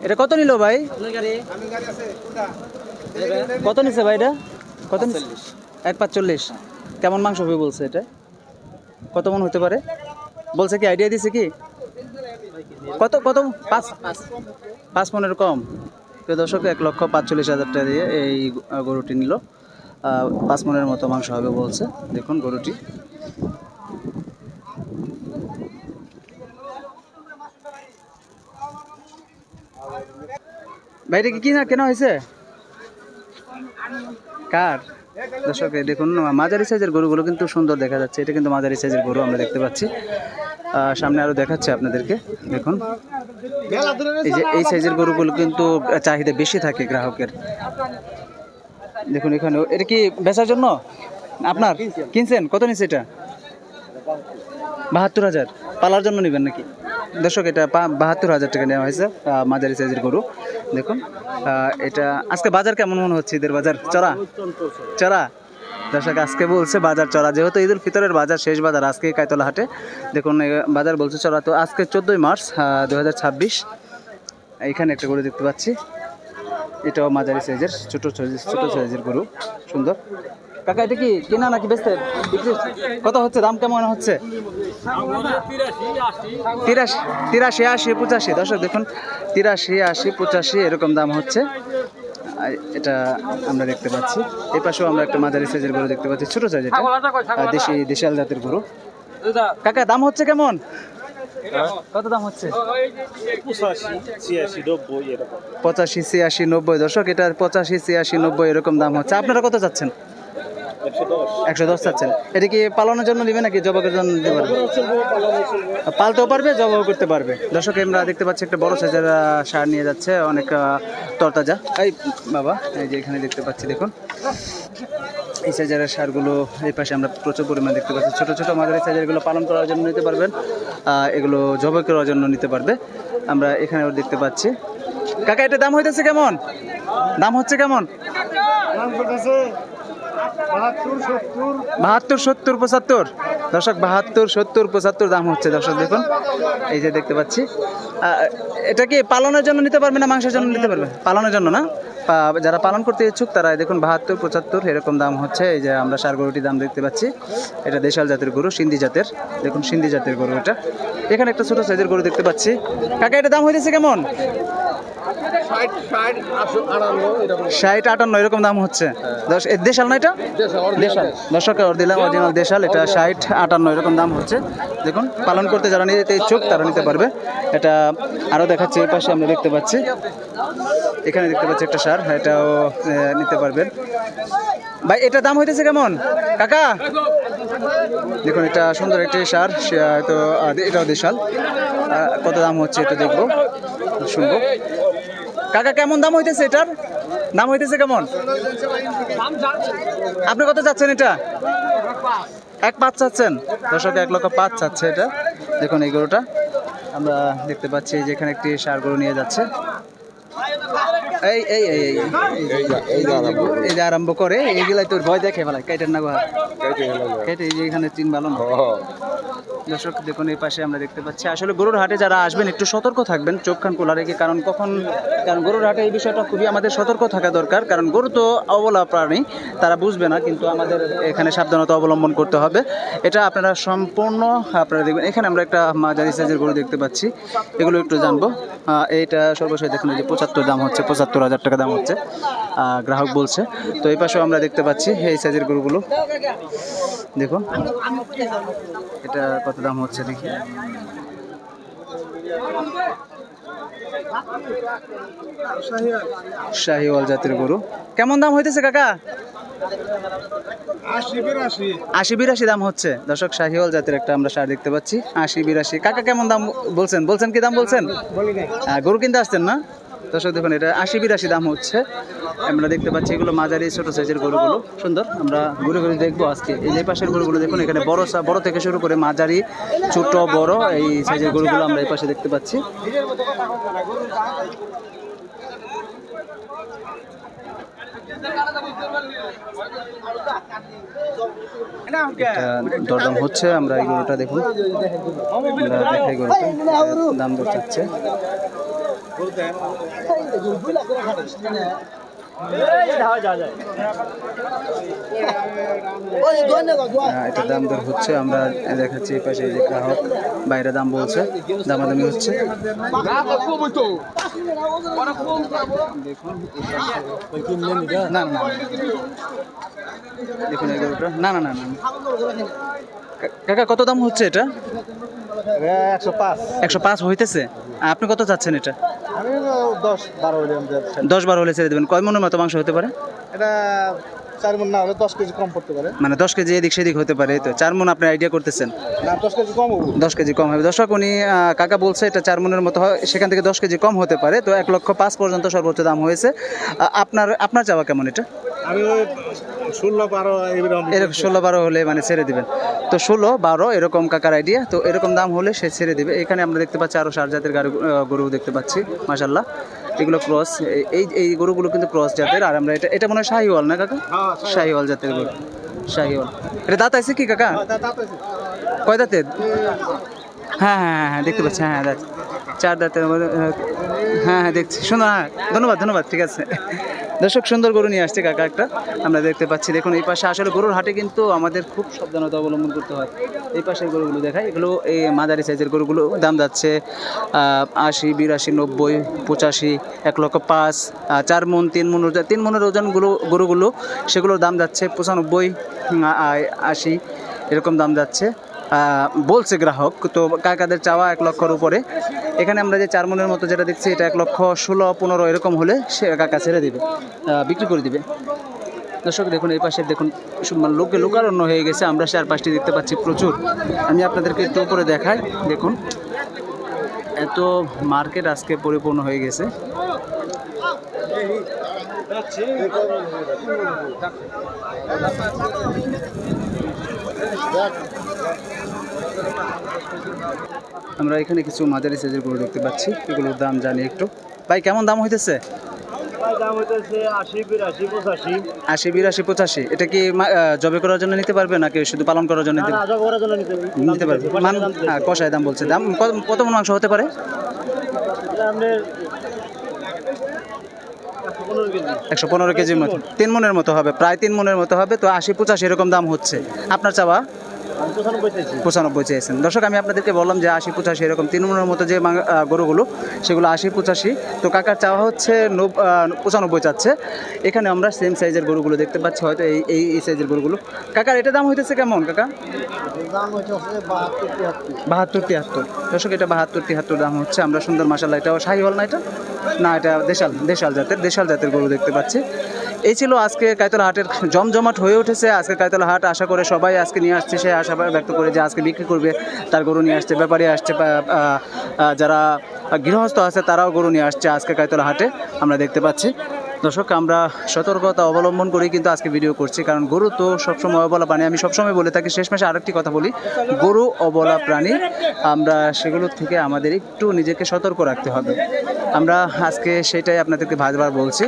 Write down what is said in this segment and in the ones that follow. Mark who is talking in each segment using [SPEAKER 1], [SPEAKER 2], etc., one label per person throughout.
[SPEAKER 1] এটা কত নিল ভাই? কত নিছে ভাই এটা? কত? 1.45। কেমন মাংস হবে বলছে? এটা কত মন হতে পারে বলছে? কি আইডিয়া দিছে কি? কত কত? 5 মনের কম। প্রিয় দর্শক, 1,45,000 টাকা দিয়ে এই গরুটি নিল। 5 মনের মতো মাংস হবে বলছে। দেখুন গরুটি। ভাইটা কি কিনা কেনা হয়েছে? কার? দর্শক দেখুন, মাঝারি সাইজের গরুগুলো কিন্তু সুন্দর দেখা যাচ্ছে। এটা কিন্তু মাঝারি সাইজের গরু আমরা দেখতে পাচ্ছি। সামনে আরো দেখাচ্ছে আপনাদেরকে। দেখুন এই যে এই সাইজের গরুগুলো কিন্তু চাহিদা বেশি থাকে গ্রাহকের। দেখুন এখানে। এটা কি বেচার জন্য আপনার কিনছেন? কত নিচ্ছে এটা? 72,000। পালার জন্য নেবেন নাকি? দর্শক এটা 72,000 টাকা নেওয়া হয়েছে, মাঝারি সাইজের গরু। দেখুন এটা আজকে বাজার কেমন মনে হচ্ছে? ঈদের বাজার চড়া চড়া? দর্শক আজকে বলছে বাজার চড়া, যেহেতু ঈদুল ফিতরের বাজার, শেষ বাজার আজকে কাইতলা হাটে। দেখুন বাজার বলছে চড়া। তো আজকে 14ই মার্চ 2026। এইখানে একটা গরু দেখতে পাচ্ছি, এটাও মাঝারি সাইজের, ছোট সাইজের গরু, সুন্দর। কাকা এটা কি কেনা নাকি বেচতে? বিক্রি? কত হচ্ছে? দাম কেমন হচ্ছে? 83, 80, 85। দর্শক দেখুন 83, 80, 85 এরকম দাম হচ্ছে। এটা আমরা দেখতে পাচ্ছি। এই পাশেও আমরা একটা মাঝারি সাইজের গরু দেখতে পাচ্ছি, ছোট সাইজের, দেশাল জাতের গরু। কাকা দাম হচ্ছে কেমন? কত দাম হচ্ছে? 85, 86, 90। দর্শক এটা 85, 86, 90 এরকম দাম হচ্ছে। আপনারা কত চাচ্ছেন? 110 চাচ্ছেন। এটা কি পালনের জন্য নেবে নাকি জবাইয়ের জন্য নিতে পারবে? পালতেও পারবে, জবাও করতে পারবে। দর্শক আমরা দেখতে পাচ্ছি একটা বড় সাইজের ষাঁড় নিয়ে যাচ্ছে, অনেক তরতাজা। এই বাবা, এই যে এখানে দেখতে পাচ্ছি, দেখুন এই সাইজের ষাঁড়গুলো এই পাশে আমরা প্রচুর পরিমাণে দেখতে পাচ্ছি। ছোট ছোট মাঝারি সাইজের এগুলো পালন করার জন্য নিতে পারবেন, এগুলো জবাই করার জন্য নিতে পারবে। আমরা এখানে দেখতে পাচ্ছি। কাকা এটা দাম হইতেছে কেমন? দাম হচ্ছে কেমন? 72, 70, 75। দর্শক 72, 70, 75 দাম হচ্ছে। দর্শক দেখুন এই যে দেখতে পাচ্ছি। এটা কি পালনের জন্য নিতে পারবে না মাংসের জন্য নিতে পারবে? পালনের জন্য না? যারা পালন করতে ইচ্ছুক তারা দেখুন 72, 75 এরকম দাম হচ্ছে। এই যে আমরা ষাঁড় গরুটির দাম দেখতে পাচ্ছি। এটা দেশাল জাতের গরু, সিন্ধি জাতের। দেখুন সিন্ধি জাতের গরু এটা। এখানে একটা ছোট সাইজের গরু দেখতে পাচ্ছি। কাকা এটা দাম হইতেছে কেমন? 60, 58 এরকম দাম হচ্ছে। দেশাল না এটা? দেশাল। দর্শক দিলাম অরিজিনাল দেশাল। এটা 60, 58 এরকম দাম হচ্ছে। দেখুন পালন করতে যারা নিতে ইচ্ছুক তারা নিতে পারবে। এটা আরও দেখাচ্ছি, এই পাশে আমরা দেখতে পাচ্ছি। এখানে দেখতে পাচ্ছি একটা ষাঁড়, এটাও নিতে পারবেন। ভাই এটা দাম হইতেছে কেমন কাকা? দেখুন এটা সুন্দর একটি ষাঁড়, তো এটাও দেশাল। কত দাম হচ্ছে এটা দেখবো, শুনবো। কাকা কেমন দাম হইতেছে? এটার দাম হইতেছে কেমন? আপনি কত চাচ্ছেন এটা? 1.5 চাচ্ছেন। দর্শক 1,05,000 চাচ্ছে এটা। দেখুন এই গরুটা আমরা দেখতে পাচ্ছি, যেখানে একটি ষাঁড় গরু নিয়ে যাচ্ছে। এই এই এই এই যে আরম্ভ করে এইগুলাই তোর ভয় দেখে ফেলায়, কাইটের না কেটে এই যে এখানে চিন ভালো না। দর্শক দেখুন এই পাশে আমরা দেখতে পাচ্ছি। আসলে গরুর হাটে যারা আসবেন একটু সতর্ক থাকবেন, চোখ কান খোলা রেখে। কারণ গরুর হাটে এই বিষয়টা খুবই আমাদের সতর্ক থাকা দরকার। কারণ গরু তো অবলা প্রাণী, তারা বুঝবে না, কিন্তু আমাদের এখানে সাবধানতা অবলম্বন করতে হবে। এটা আপনারা সম্পূর্ণ আপনারা দেখবেন। এখানে আমরা একটা মাঝারি সাইজের গরু দেখতে পাচ্ছি, এগুলো একটু জানবো। এইটা সর্বশেষ দেখুন এই যে 75 দাম হচ্ছে, 75,000 টাকা দাম হচ্ছে, গ্রাহক বলছে। তো এই পাশেও আমরা দেখতে পাচ্ছি এই সাইজের গরুগুলো। দেখুন এটা কত দাম হচ্ছে দেখি। শাহিওয়াল জাতের গরু কেমন দাম হইতেছে কাকা? 80, 82 দাম হচ্ছে। দর্শক শাহিওয়াল জাতের একটা আমরা ষাঁড় দেখতে পাচ্ছি, 80, 82। কাকা কেমন দাম বলছেন কি দাম বলছেন? গরু কিনতে আসছেন না? দর্শক দেখুন এটা 80, 82 দাম হচ্ছে। আমরা দেখতে পাচ্ছি এগুলো মাঝারি ছোট সাইজের গরুগুলো, সুন্দর। আমরা ঘুরে ঘুরে দেখবো আজকে। এই যে পাশের গরুগুলো দেখুন, এখানে বড় থেকে শুরু করে মাঝারি, ছোট, বড় এই সাইজের গরুগুলো আমরা এই পাশে দেখতে পাচ্ছি। দরদাম হচ্ছে। আমরা এই গরুটা দেখুন, দেখাই গরুটা দাম দর চাচ্ছে। এটা দাম দর হচ্ছে, আমরা দেখাচ্ছি এই পাশে যে গ্রাহক বাইরে দাম বলছে, দামাদামি হচ্ছে। না না দেখুন এই গরুটা, না না না না কাকা কত দাম হচ্ছে এটা? 105 হইতেছে। আপনি কত চাচ্ছেন এটা? 10-12 হলে ছেড়ে দেবেন। কয় মনের মতো মাংস হতে পারে
[SPEAKER 2] এটা? 4 মণ না হলে 10 কেজি কম পড়তে পারে।
[SPEAKER 1] মানে 10 কেজি এদিক সেদিক হতে পারে, এই তো 4 মণ আপনি আইডিয়া করতেছেন?
[SPEAKER 2] না 10 কেজি কম হবে।
[SPEAKER 1] 10 কেজি কম হবে। দর্শক উনি কাকা বলছে এটা 4 মণের মতো হয়, সেখান থেকে 10 কেজি কম হতে পারে। তো 1,05,000 পর্যন্ত সর্বোচ্চ দাম হয়েছে। আপনার চাওয়া কেমন এটা?
[SPEAKER 2] আমি 16-12
[SPEAKER 1] এরকম 16-12 হলে মানে ছেড়ে দিবেন। তো 16-12 এরকম কাকার আইডিয়া। তো এরকম দাম হলে সে ছেড়ে দিবে। এখানে আমরা দেখতে পাচ্ছি আরও 4 জাতের গরু দেখতে পাচ্ছি, মাশাআল্লাহ। এগুলো ক্রস, এই গরুগুলো কিন্তু ক্রস জাতের। আর আমরা এটা মনে হয় শাহিওয়াল না কাকা? শাহিওয়াল জাতের গরু, শাহিওয়াল। এটা দাঁত আছে কি কাকা? কয় দাঁতের? হ্যাঁ হ্যাঁ হ্যাঁ হ্যাঁ দেখতে পাচ্ছি, হ্যাঁ দাঁত 4 দাঁতের। হ্যাঁ হ্যাঁ দেখছি, শোনো। হ্যাঁ ধন্যবাদ ঠিক আছে। দর্শক সুন্দর গরু নিয়ে আসছে কাকা একটা, আমরা দেখতে পাচ্ছি। দেখুন এই পাশে আসলে গরুর হাটে কিন্তু আমাদের খুব সাবধানতা অবলম্বন করতে হয়। এই পাশের গরুগুলো দেখায়, এগুলো এই মাঝারি সাইজের গরুগুলো দাম যাচ্ছে 80, 82, 90, 85, 1,05,000। 4 মণ 3 মণের গরুগুলো সেগুলোর দাম যাচ্ছে 95, 80 এরকম দাম যাচ্ছে বলছে গ্রাহক। তো কাকাদের চাওয়া 1 লক্ষর উপরে। এখানে আমরা যে 4 মণের মতো যেটা দেখছি এটা 1,16,15 এরকম হলে সে কাকা ছেড়ে দিবে, বিক্রি করে দিবে। দর্শক দেখুন এই পাশে দেখুন লোকে লোকারণ্য হয়ে গেছে। আমরা 4-5টি দেখতে পাচ্ছি প্রচুর। আমি আপনাদেরকে একটু উপরে দেখাই, দেখুন এত মার্কেট আজকে পরিপূর্ণ হয়ে গেছে। আমরা এখানে কিছু মাঝারি সাইজের গরু দেখতে পাচ্ছি, এগুলোর দাম জানি একটু। ভাই কেমন দাম হইতেছে? 80-82-85। এটা কি জবে করার জন্য নিতে পারবে নাকি শুধু পালন করার জন্য নিতে পারবে? কষায় দাম বলছে। দাম কত মণ মাংস হতে পারে? 115 কেজির মতো, 3 মণের মতো হবে, প্রায় 3 মণের মতো হবে। তো 80-85 এরকম দাম হচ্ছে। আপনার চাওয়া? 95 চেয়েছেন। দর্শক আমি আপনাদেরকে বললাম যে 80-85 এরকম 3 মণের মতো যে গরুগুলো সেগুলো 80-85। তো কাকার চাওয়া হচ্ছে 95 চাচ্ছে। এখানে আমরা সেম সাইজের গরুগুলো দেখতে পাচ্ছি, হয়তো এই সাইজের গরুগুলো। কাকার এটা দাম হইতেছে কেমন কাকা?
[SPEAKER 2] দাম হচ্ছে
[SPEAKER 1] 72-73। দর্শক এটা 72-73 দাম হচ্ছে। আমরা সুন্দর, মাশাআল্লাহ। এটাও শাহিওয়াল না? এটা না, এটা দেশাল জাতের গরু দেখতে পাচ্ছি। এই ছিল আজকে কাইতলা হাটের জমজমাট হয়ে উঠেছে। আজকে কাইতলা হাট আশা করে সবাই আজকে নিয়ে আসছে, সে আশা ব্যক্ত করে যে আজকে বিক্রি করবে তার গরু নিয়ে আসছে, ব্যাপারী আসছে, যারা গৃহস্থ আছে তারাও গরু নিয়ে আসছে আজকে কাইতলা হাটে, আমরা দেখতে পাচ্ছি। দর্শক আমরা সতর্কতা অবলম্বন করে কিন্তু আজকে ভিডিও করছি, কারণ গরু তো সবসময় অবলা প্রাণী। আমি সবসময় বলে থাকি, শেষমেশে আরেকটি কথা বলি, গরু অবলা প্রাণী। আমরা সেগুলোর থেকে আমাদের একটু নিজেকে সতর্ক রাখতে হবে। আমরা আজকে সেটাই আপনাদেরকে বারবার বলছি।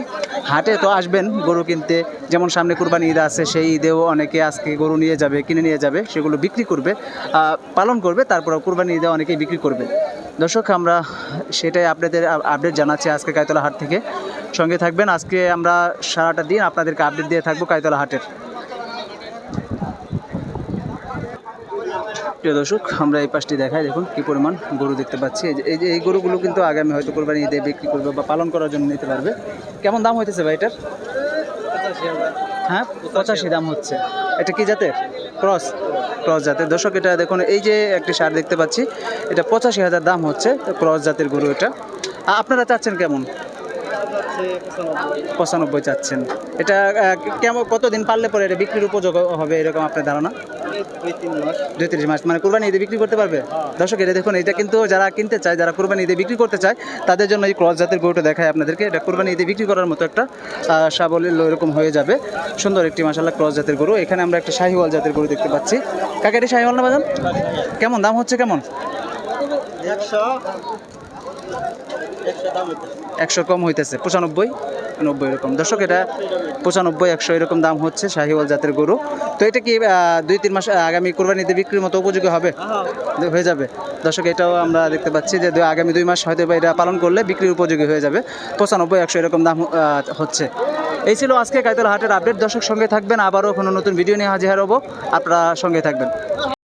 [SPEAKER 1] হাটে তো আসবেন গরু কিনতে, যেমন সামনে কুরবানি ঈদ আছে, সেই ঈদেও অনেকে আজকে গরু কিনে নিয়ে যাবে, সেগুলো বিক্রি করবে, পালন করবে, তারপর কুরবানি ঈদে অনেকেই বিক্রি করবে। দর্শক আমরা সেটাই আপনাদের আপডেট জানাচ্ছি আজকে কাইতলা হাট থেকে। সঙ্গে থাকবেন, আজকে আমরা সারাটা দিন আপনাদেরকে আপডেট দিয়ে থাকবো কাইতলা হাটের। প্রিয় দর্শক আমরা এই পাশটি দেখাই, দেখুন কি পরিমাণ গরু দেখতে পাচ্ছি। এই গরুগুলো কিন্তু আগামী হয়তো কোরবানি ঈদে বিক্রি করবে বা পালন করার জন্য নিতে পারবে। কেমন দাম হইতেছে ভাই এটার?
[SPEAKER 2] 85,000।
[SPEAKER 1] হ্যাঁ 85 দাম হচ্ছে। এটা কি জাতের? ক্রস জাতের। দর্শক এটা দেখুন, এই যে একটি সার দেখতে পাচ্ছি, এটা 85,000 দাম হচ্ছে। ক্রস জাতের গরু এটা। আপনারা চাচ্ছেন কেমন? 95 চাচ্ছেন। এটা কেমন, কতদিন পারলে পরে এটা বিক্রির উপযোগ হবে এরকম আপনার ধারণা? 2-3 মাস, মানে কুরবানি ঈদে বিক্রি করতে পারবে। দর্শক এটা দেখুন, এটা কিন্তু যারা কিনতে চায়, যারা কুরবানি ঈদে বিক্রি করতে চায়, তাদের জন্য এই ক্রস জাতের গরুটা দেখায় আপনাদেরকে। এটা কুরবানি ঈদে বিক্রি করার মতো একটা সাবলীল এরকম হয়ে যাবে। সুন্দর একটি মাশাআল্লাহ ক্রস জাতের গরু। এখানে আমরা একটা শাহিওয়াল জাতের গরু দেখতে পাচ্ছি। কাকা এটা শাহিওয়াল না বাজান? কেমন দাম হচ্ছে? কেমন? 100 কম হইতেছে, 95 90 এরকম। দর্শক এটা 95 100 এরকম দাম হচ্ছে শাহিওয়াল জাতের গরু। তো এটা কি 2-3 মাস আগামী কুরবানিতে বিক্রির মতো উপযোগী হবে? হয়ে যাবে। দর্শক এটাও আমরা দেখতে পাচ্ছি যে আগামী 2 মাস হয়তো বা এটা পালন করলে বিক্রির উপযোগী হয়ে যাবে। 95 100 এরকম দাম হচ্ছে। এই ছিল আজকে গাইতলা হাটের আপডেট। দর্শক সঙ্গে থাকবেন, আবারও কোনো নতুন ভিডিও নিয়ে হাজির হব, আপনারা সঙ্গে থাকবেন।